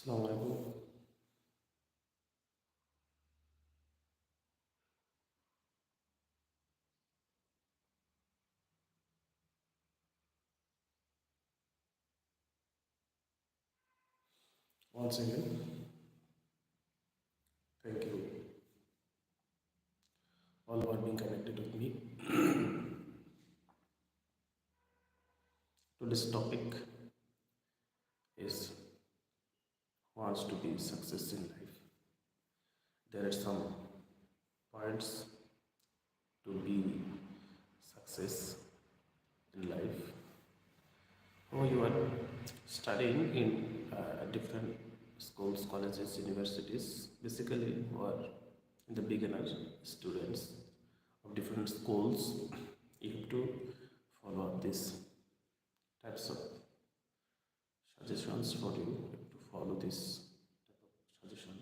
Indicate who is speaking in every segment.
Speaker 1: Assalamu alaikum. Once again, thank you all who are being connected with me. Today's topic is wants to be success in life. There are some points to be success in life. Or you are studying in different schools, colleges, universities, basically, or the beginner students of different schools, you have to follow up these types of suggestions for you. You have to follow this type of suggestion.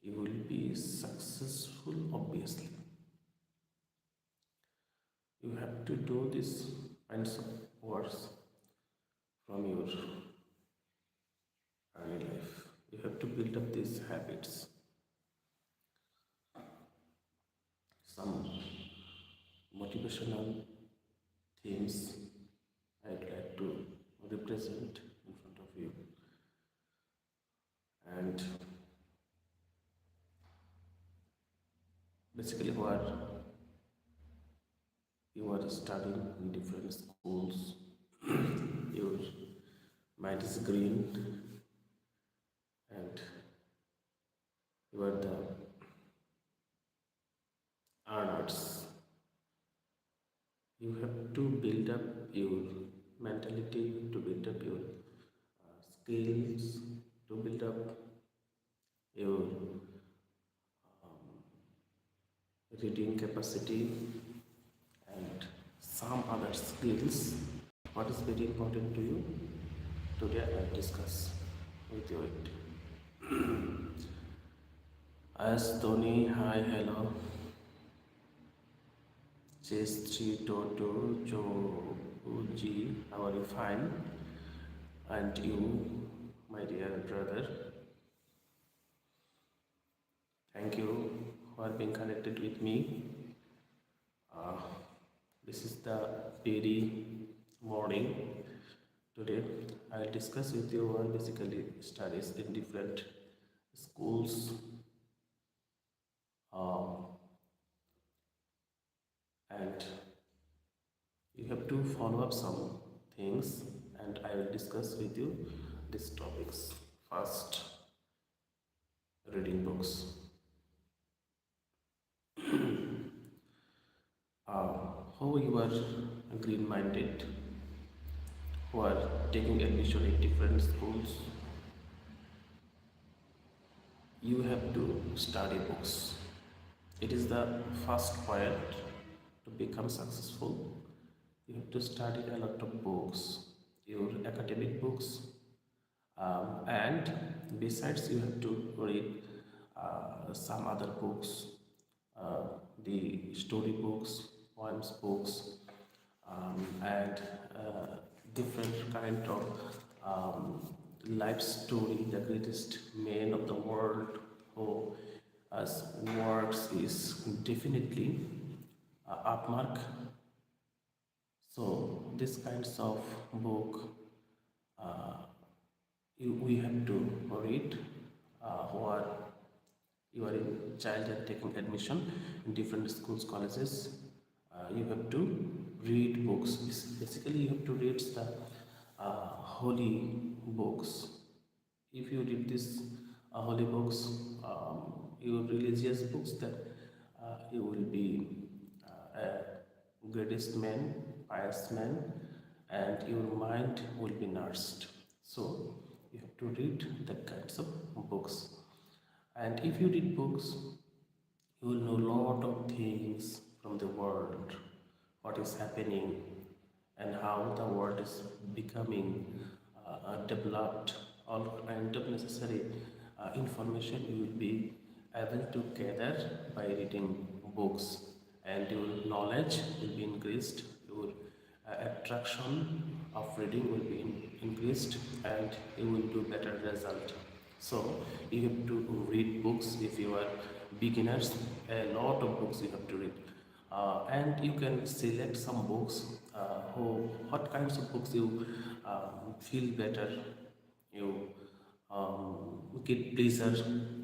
Speaker 1: You will be successful, obviously. You have to do these kinds of works from your early life. You have to build up these habits. Some motivational themes I'd like to represent in front of you. And basically, what you are studying in different schools, your mind is green, and you are the earners. You have to build up your mentality, to build up your skills, to build up your reading capacity and some other skills. What is very important to you? Today I'll discuss with you it. As Tony, hi, hello. Chase 3 Toto, Joe, G, how are you? Fine. And you, my dear brother, thank you for being connected with me. Uh, this is the very morning. Today I'll discuss with you on basically studies in different schools. And you have to follow up some things, and I will discuss with you these topics. First, reading books. How you are green minded, who are taking admission in different schools, you have to study books. It is the first point to become successful. You have to study a lot of books, your academic books, and besides, you have to read some other books, the story books, poems books, and different kind of life story. The greatest man of the world who as works is definitely Upmark. So this kinds of book we have to read who are you are in child and taking admission in different schools, colleges. You have to read books. Basically, you have to read the holy books. If you read these holy books, your religious books, then you will be a greatest man, pious man, and your mind will be nourished. So you have to read that kinds of books. And if you read books, you will know a lot of things from the world, what is happening, and how the world is becoming developed. All kind of necessary information you will be able to gather by reading books, and your knowledge will be increased. Your attraction of reading will be increased and you will do better result. So you have to read books. If you are beginners, a lot of books you have to read, and you can select some books. What kinds of books you feel better, you get pleasure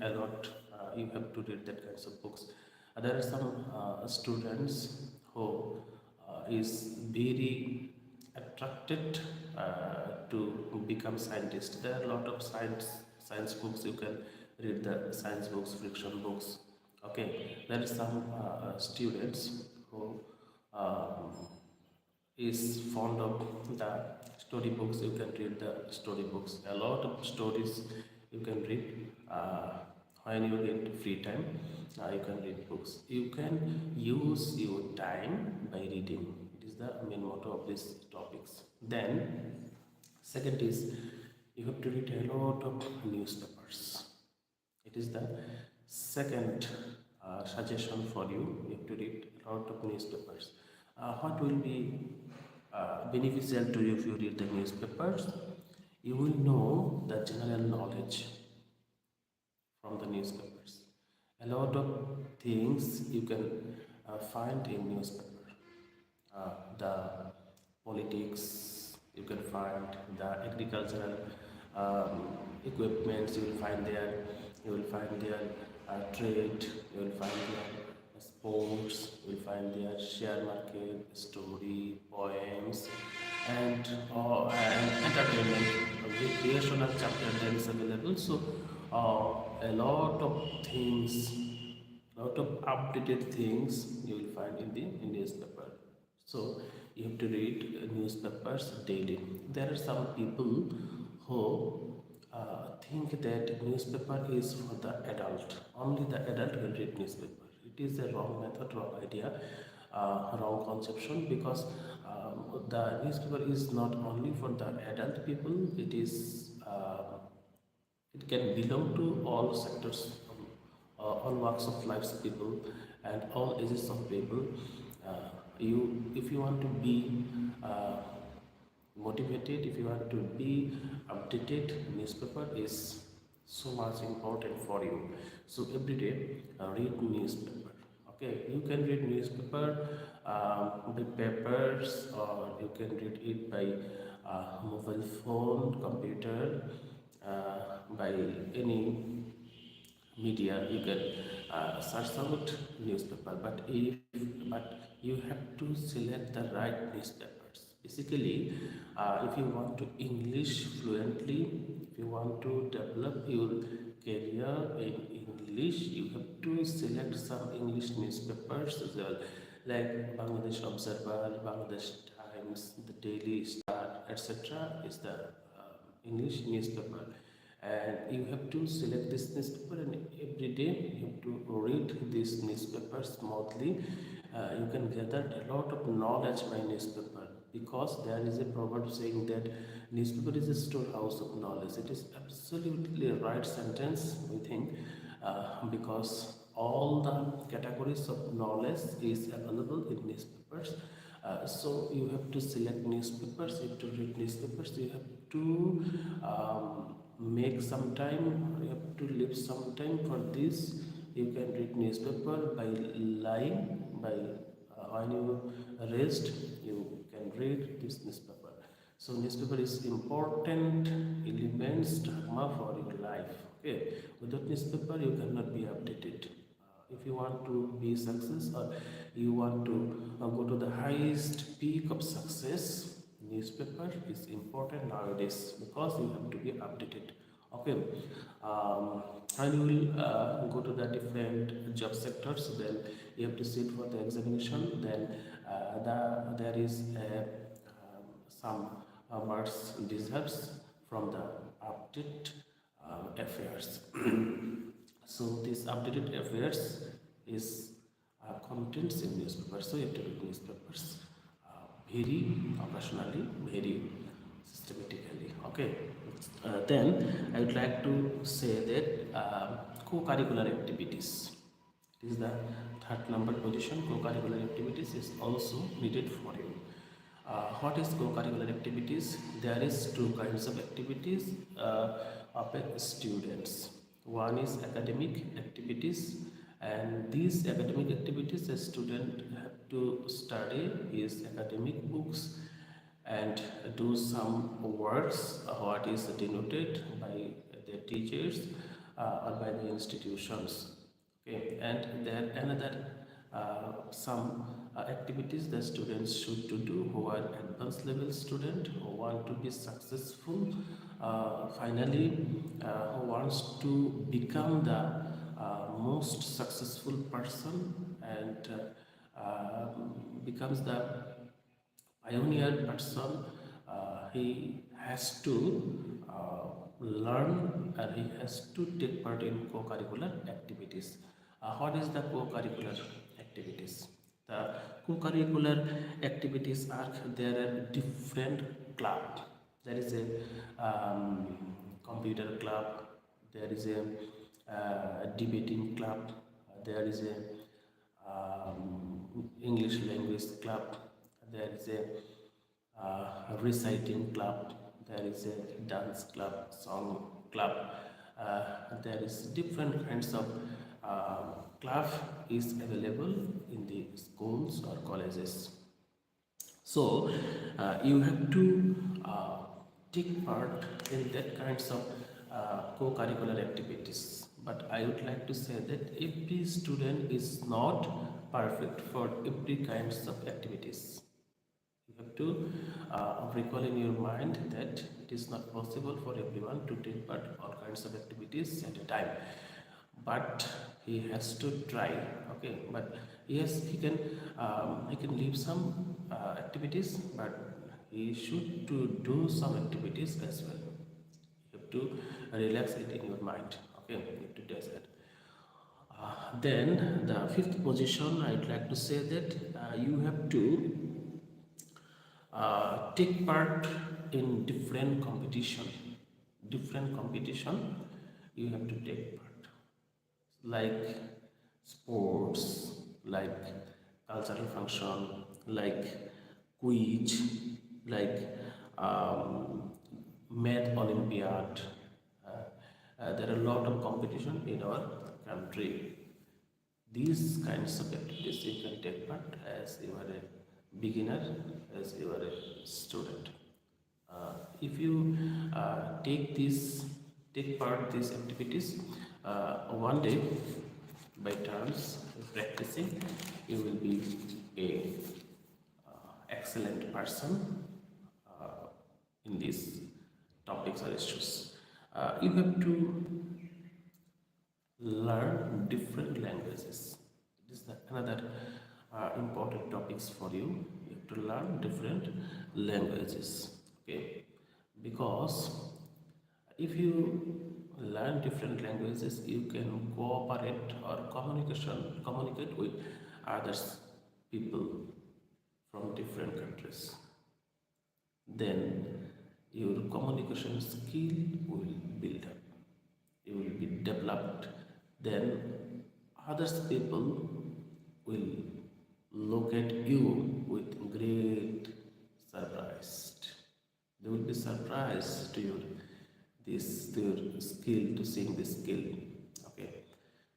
Speaker 1: a lot. You have to read that kinds of books. There are some students who is very attracted to become scientist. There are a lot of science books. You can read the science books, fiction books. Okay, there are some students who is fond of the storybooks. You can read the storybooks. A lot of stories you can read when you get free time. You can read books. You can use your time by reading. It is the main motto of these topics. Then, second is you have to read a lot of newspapers. It is the second suggestion for you. You have to read a lot of newspapers. What will be beneficial to you if you read the newspapers? You will know the general knowledge from the newspapers. A lot of things you can find in newspaper. The politics, you can find the agricultural equipments, you will find there. You will find their trade, you will find their sports, you will find their share market, story, poems, and entertainment. Recreational chapter there is available. So a lot of things, lot of updated things you will find in the newspaper. So you have to read newspapers daily. There are some people who think that newspaper is for the adult. Only the adult will read newspaper. It is a wrong method, wrong idea, wrong conception, because the newspaper is not only for the adult people. It is it can belong to all sectors, all walks of life people, and all ages of people. If you want to be motivated, if you want to be updated, newspaper is so much important for you. So every day read newspaper. Okay, you can read newspaper by papers, or you can read it by mobile phone, computer, by any media. You can search out newspaper, but you have to select the right newspapers. Basically, if you want to English fluently, if you want to develop your career in English, you have to select some English newspapers as well, like Bangladesh Observer, Bangladesh Times, the Daily Star, etc. is the English newspaper. And you have to select this newspaper, and every day you have to read this newspaper smoothly. You can gather a lot of knowledge by newspaper, because there is a proverb saying that newspaper is a storehouse of knowledge. It is absolutely a right sentence, we think, because all the categories of knowledge is available in newspapers. So you have to select newspapers, you have to read newspapers, you have to make some time, you have to leave some time for this. You can read newspaper by lying, by when you rest, you can read this newspaper. So newspaper is important elements dharma for your life. Okay, without newspaper you cannot be updated. If you want to be success, or you want to go to the highest peak of success, newspaper is important nowadays, because you have to be updated. Okay, and you will go to the different job sectors. Then you have to sit for the examination. Then there is some marks deserves from the update affairs. So this updated affairs is contents in newspapers. So you have to read newspapers very occasionally, very systematically. Okay. Then I would like to say that co-curricular activities. It is the third number position. Co-curricular activities is also needed for you. What is co-curricular activities? There is two kinds of activities of a students. One is academic activities, and these academic activities a student have to study his academic books and do some works what is denoted by their teachers or by the institutions. Okay, and then another some activities the students should to do who are advanced level student who want to be successful, finally who wants to become the most successful person and becomes the pioneer person. He has to learn and he has to take part in co-curricular activities. What is the co-curricular activities? The co-curricular activities are there are different club. There is a computer club. There is a debating club. There is a English language club. There is a reciting club. There is a dance club, song club. There is different kinds of club is available in the schools or colleges. So you have to take part in that kinds of co-curricular activities. But I would like to say that every student is not perfect for every kinds of activities. You have to recall in your mind that it is not possible for everyone to take part all kinds of activities at a time, but he has to try. Okay, but yes, he can leave some activities, but he should to do some activities as well. You have to relax it in your mind. Okay, you have to do that. Then the fifth position, I'd like to say that you have to take part in different competition you have to take part, like sports, like cultural function, like quiz, like math olympiad. There are a lot of competition in our country. These kinds of activities you can take part as you are a beginner, as you are a student. If you take part these activities, one day by turns practicing, you will be a excellent person in these topics or issues. You have to learn different languages. It is another important topics for you. You have to learn different languages. Okay, because if you learn different languages, you can cooperate or communicate with others people from different countries. Then your communication skill will build up, you will be developed. Then others people will look at you with great surprise. They will be surprised to your skill, to seeing this skill. Okay,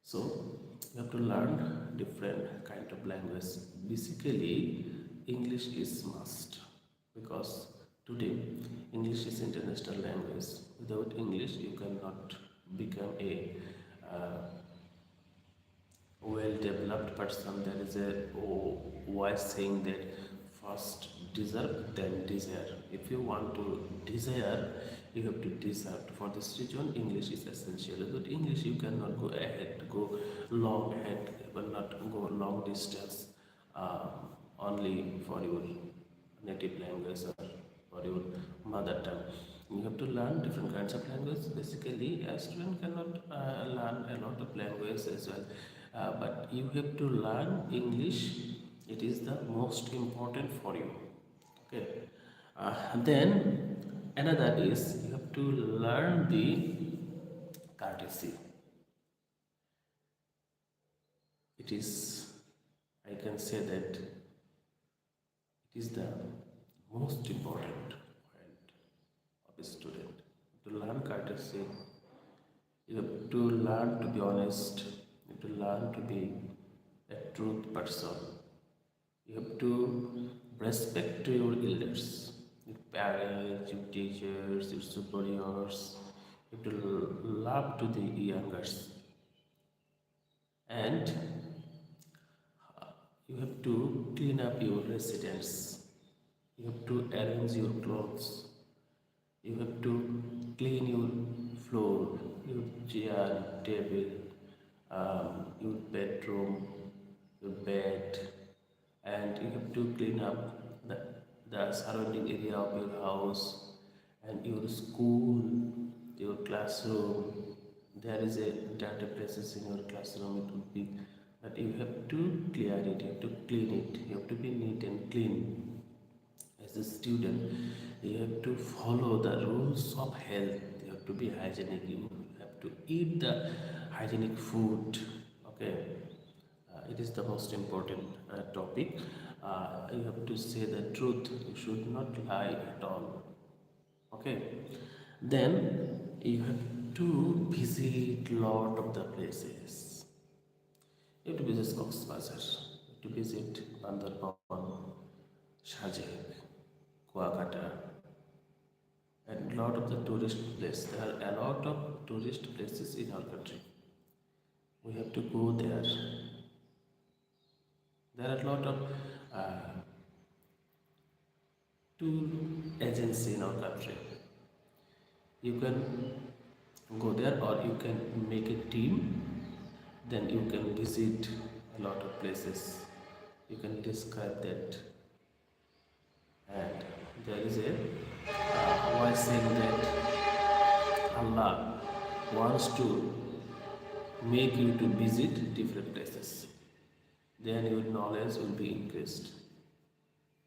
Speaker 1: so you have to learn different kind of language. Basically, English is must, because today English is international language. Without English, you cannot become a well-developed person. There is a wise saying that first deserve, then desire. If you want to desire, you have to deserve. For this reason, English is essential. Without English, you cannot go long ahead, but not go long distance only for your native language or for your mother tongue. You have to learn different kinds of language. Basically, a student cannot learn a lot of language as well, but you have to learn English. It is the most important for you. Okay. Then another is you have to learn the courtesy. It is, I can say that it is the most important point of a student. To learn courtesy, you have to learn to be honest, you have to learn to be a truth person. You have to respect to your elders, your parents, your teachers, your superiors. You have to love to the youngers, and you have to clean up your residence. You have to arrange your clothes. You have to clean your floor, your chair, table, your bedroom, your bed, and you have to clean up the surrounding area of your house and your school, your classroom. There is a dirty places in your classroom. It would be that you have to clear it, you have to clean it, you have to be neat and clean. As a student, you have to follow the rules of health. You have to be hygienic. You have to eat the hygienic food. Okay, it is the most important topic. You have to say the truth. You should not lie at all. Okay, then you have to visit lot of the places. You have to visit Cox's Bazar. You have to visit Bandarban, Sajek, Kuakata, and lot of the tourist places. There are a lot of tourist places in our country. We have to go there. There are a lot of uh, tour agency in our country. You can go there, or you can make a team. Then you can visit a lot of places. You can describe that, and there is a voice saying that Allah wants to make you to visit different places. Then your knowledge will be increased,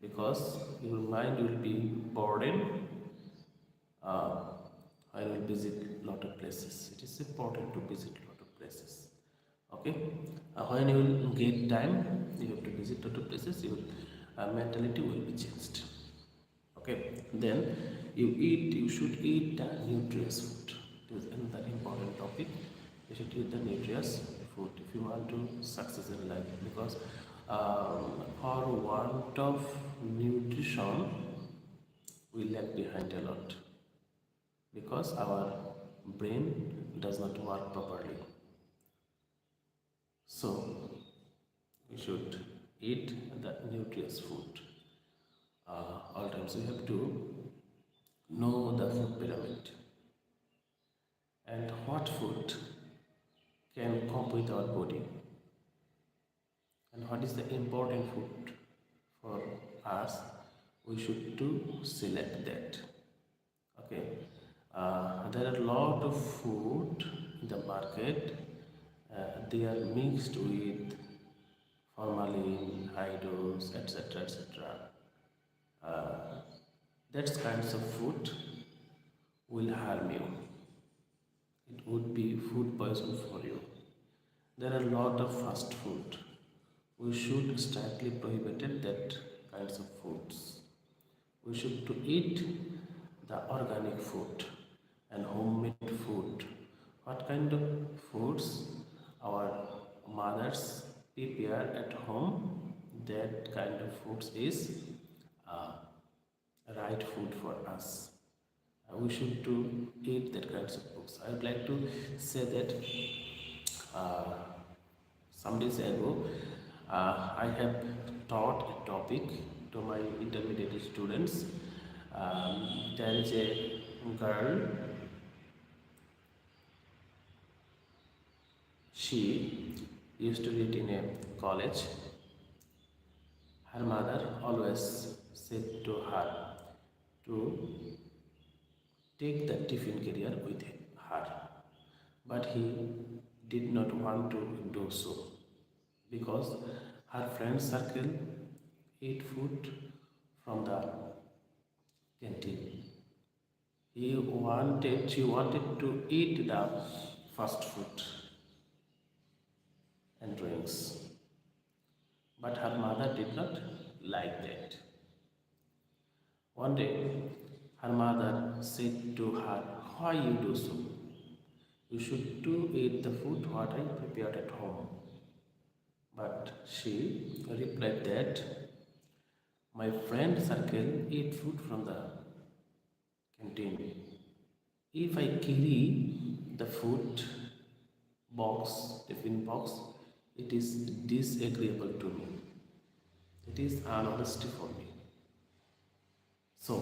Speaker 1: because your mind will be burdened. uh, I will visit lot of places. It is important to visit lot of places. Okay, when you will get time, you have to visit lot of places. Your mentality will be changed. Okay, then you should eat the nutritious food. It is another important topic. You should eat the nutritious food if you want to success in life, because for want of nutrition we lag behind a lot, because our brain does not work properly. So we should eat the nutritious food. All times we have to know the food pyramid and what food can cope with our body, and what is the important food for us. We should to select that. Okay, there are a lot of food in the market. They are mixed with formalin, high dose, etc., etc. Uh, that kinds of food will harm you. It would be food poison for you. There are a lot of fast food. We should strictly prohibit that kinds of foods. We should to eat the organic food and homemade food. What kind of foods our mothers prepare at home? That kind of foods is uh, right food for us. We should to eat that kinds of foods. I would like to say that uh, some days ago I have taught a topic to my intermediate students. There is a girl. She used to read in a college. Her mother always said to her to take the tiffin carrier with her, but he did not want to do so, because her friend circle ate food from the canteen. She wanted to eat the fast food and drinks, but her mother did not like that. One day, her mother said to her, "Why you do so? You should do eat the food what I prepared at home." But she replied that my friend circle eat food from the canteen. If I carry the food box, tiffin box, it is disagreeable to me. It is unhonesty for me. So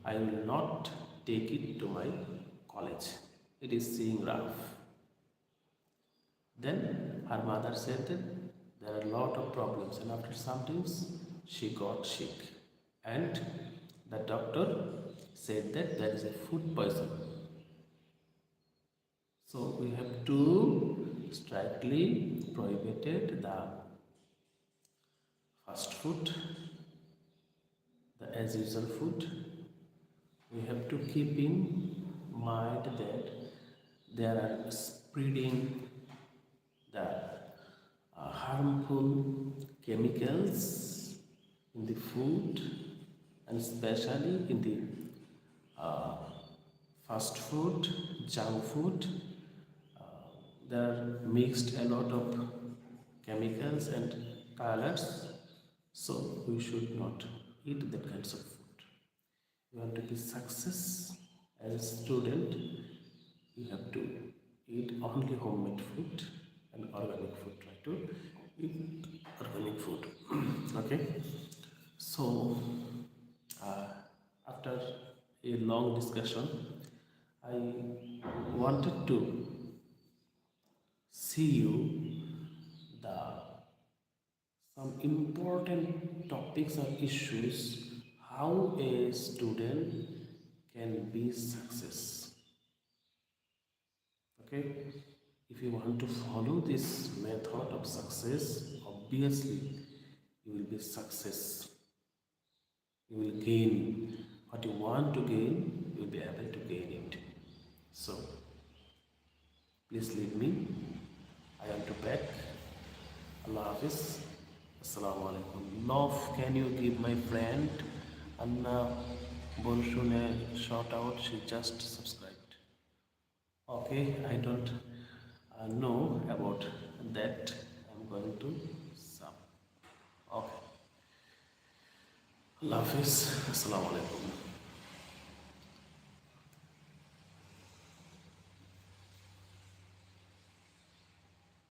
Speaker 1: I will not take it to my college. It is seeing rough. Then her mother said that there are a lot of problems, and after some times she got sick. And the doctor said that there is a food poison. So we have to strictly prohibited the fast food, the as usual food. We have to keep in mind that there are spreading the harmful chemicals in the food, and especially in the uh, fast food, junk food. There are mixed a lot of chemicals and colors, so we should not eat that kinds of food. You want to be success as a student, you have to eat only homemade food and organic food. Try to eat organic food. Okay. So after a long discussion, I wanted to see you the some important topics or issues how a student can be success. Okay, if you want to follow this method of success, obviously you will be success. You will gain what you want to gain, you will be able to gain it. So please leave me. I am to back. Allah Hafiz. Assalamu alaikum. Love, can you give my friend Anna Bolshun a shout out? She just subscribed. Okay, I don't know about that. I'm going to sub. Okay. Allah Hafiz. Assalamu alaikum.